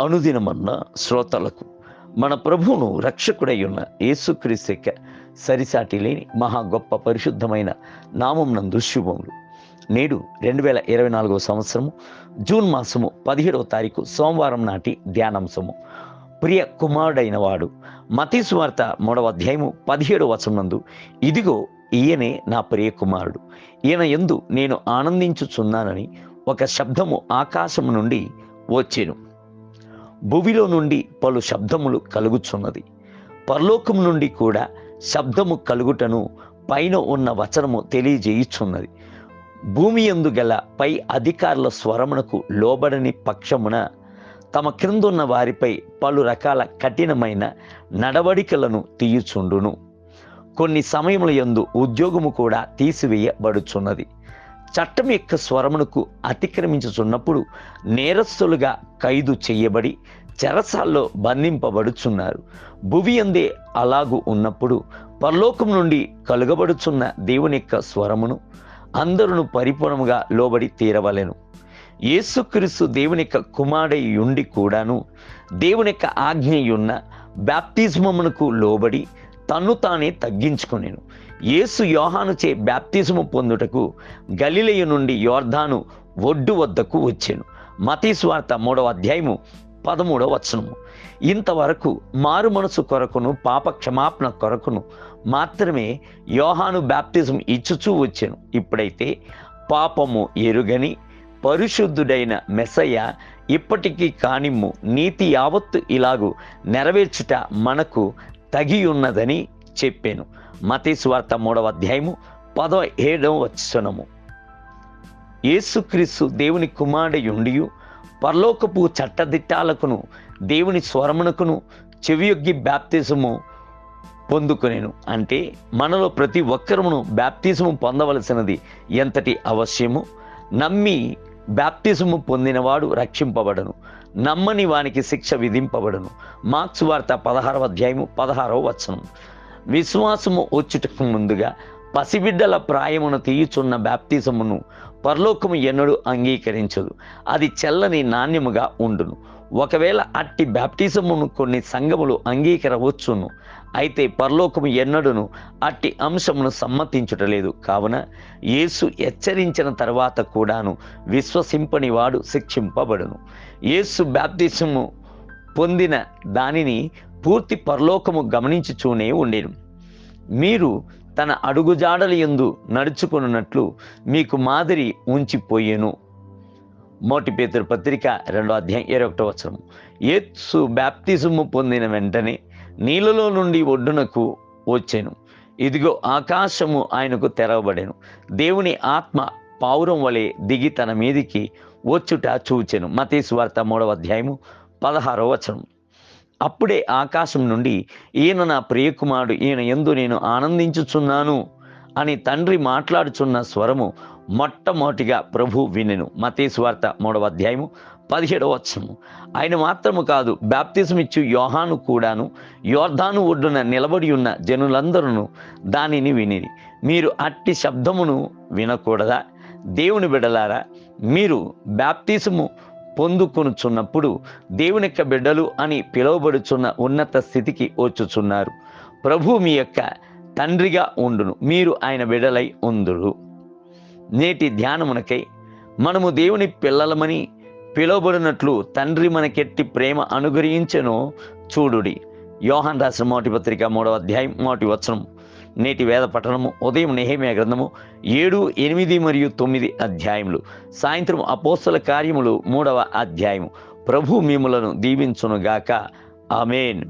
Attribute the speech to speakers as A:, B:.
A: అనుదినమన్న శ్రోతలకు మన ప్రభువును రక్షకుడై ఉన్న యేసుక్రీస్తు యొక్క సరిసాటి లేని మహా గొప్ప పరిశుద్ధమైన నామం నందు శుభములు. నేడు 2024 సంవత్సరము జూన్ మాసము 17వ తారీఖు సోమవారం నాటి ధ్యానాంశము. ప్రియ కుమారుడైన వాడు. మత్తయి సువార్త 3వ అధ్యాయము 17వ వచనం నందు, ఇదిగో ఈయనే నా ప్రియ కుమారుడు, ఈయన యందు నేను ఆనందించుచున్నానని ఒక శబ్దము ఆకాశము నుండి వచ్చెను. భూమిలో నుండి పలు శబ్దములు కలుగుచున్నది, పరలోకము నుండి కూడా శబ్దము కలుగుటను పైన ఉన్న వచనము తెలియజేయుచున్నది. భూమి యందు గల పై అధికారుల స్వరమునకు లోబడని పక్షమున తమ క్రిందున్న వారిపై పలు రకాల కఠినమైన నడవడికలను తీయుచుండును. కొన్ని సమయముల యందు ఉద్యోగము కూడా తీసివేయబడుచున్నది. చట్టం యొక్క స్వరమునకు అతిక్రమించుచున్నప్పుడు నేరస్తులుగా ఖైదు చేయబడి చెరసాల్లో బంధింపబడుచున్నారు. భువి యందే అలాగు ఉన్నప్పుడు పరలోకం నుండి కలుగబడుచున్న దేవుని యొక్క స్వరమును అందరూ పరిపూర్ణముగా లోబడి తీరవలెను. యేసుక్రీస్తు దేవుని యొక్క కుమారుడై ఉండి కూడాను దేవుని యొక్క ఆజ్ఞయున్న బాప్తిస్మమునకు లోబడి తన్ను తానే తగ్గించుకొనెను. యేసు యోహానుచే బాప్తిజము పొందుటకు గలిలయ నుండి యోర్దాను ఒడ్డు వద్దకు వచ్చెను. మత్తయి సువార్త 3వ అధ్యాయము 13వ వచనము. ఇంతవరకు మారు మనసు కొరకును పాప క్షమాపణ కొరకును మాత్రమే యోహాను బాప్తిజం ఇచ్చుచూ వచ్చెను. ఇప్పుడైతే పాపము ఎరుగని పరిశుద్ధుడైన మెస్సయ్య ఇప్పటికీ కానిమ్ము నీతి యావత్తు ఇలాగు నెరవేర్చుట మనకు తగి ఉన్నదని చెప్పాను. మత్తయి సువార్త 3వ అధ్యాయము 17వ వచనము. యేసుక్రీస్తు దేవుని కుమారుడై ఉండియు పరలోకపు చట్టదిట్టాలకును దేవుని స్వరమునకును చెవియొగ్గి బాప్తిజము పొందుకొనెను. అంటే మనలో ప్రతి ఒక్కరును బాప్తిజము పొందవలసినది ఎంతటి అవశ్యము. నమ్మి బాప్తిజము పొందినవాడు రక్షింపబడను, నమ్మని వానికి శిక్ష విధింపబడను. మార్కు సువార్త 16వ అధ్యాయము 16వ వచనం. విశ్వాసము వచ్చుటకు ముందుగా పసిబిడ్డల ప్రాయమును తీయుచున్న బాప్తిజమును పరలోకము ఎన్నడూ అంగీకరించదు. అది చెల్లని నాణ్యముగా ఉండును. ఒకవేళ అట్టి బాప్తిజమును కొన్ని సంఘములు అంగీకరించవచ్చును, అయితే పరలోకము ఎన్నడూను అట్టి అంశమును సమ్మతించుటలేదు. కావున యేసు హెచ్చరించిన తర్వాత కూడాను విశ్వసింపని వాడు శిక్షింపబడును. యేసు బాప్తిజము పొందిన దానిని పూర్తి పరలోకము గమనించుచూనే ఉండెను. మీరు తన అడుగుజాడల యందు నడుచుకున్నట్లు మీకు మాదిరి ఉంచిపోయెను. మొదటి పేతురు పత్రిక 2వ అధ్యాయం 21వ వచనం. యేసు బాప్తిజము పొందిన వెంటనే నీళ్ళలో నుండి ఒడ్డునకు వచ్చెను. ఇదిగో ఆకాశము ఆయనకు తెరవబడెను. దేవుని ఆత్మ పావురం వలె దిగి తన మీదికి వచ్చుట చూచెను. మత్తయి సువార్త 3వ అధ్యాయము 16వ వచనం. అప్పుడే ఆకాశం నుండి ఈయన నా ప్రియకుమారుడు, ఈయన యందు నేను ఆనందించుచున్నాను అని తండ్రి మాట్లాడుచున్న స్వరము మొట్టమొదటిగా ప్రభు వినెను. మత్తయి సువార్త 3వ అధ్యాయము 17వ వచనము. ఆయన మాత్రము కాదు, బాప్తిజం ఇచ్చు యోహాను కూడాను యోర్దాను ఒడ్డున నిలబడి ఉన్న జనులందరూ దానిని వినిరి. మీరు అట్టి శబ్దమును వినకూడదా? దేవుని బిడ్డలారా, మీరు బాప్తిజము పొందుకొనుచున్నప్పుడు దేవుని యొక్క బిడ్డలు అని పిలువబడుచున్న ఉన్నత స్థితికి వచ్చుచున్నారు. ప్రభు మీ యొక్క తండ్రిగా ఉండును, మీరు ఆయన బిడ్డలై ఉందురు. నేటి ధ్యానమునకై మనము దేవుని పిల్లలమని పిలువబడినట్లు తండ్రి మనకెట్టి ప్రేమ అనుగ్రహించెనో చూడుడి. యోహాను రాసిన మొదటి పత్రిక 3వ అధ్యాయం 1వ వచనం. నేటి వేద పఠనము ఉదయం నెహెమ్యా గ్రంథము 7, 8 మరియు 9 అధ్యాయములు. సాయంత్రం అపోస్తల కార్యములు 3వ అధ్యాయము. ప్రభు మిమ్ములను దీవించునుగాక. ఆమేన్.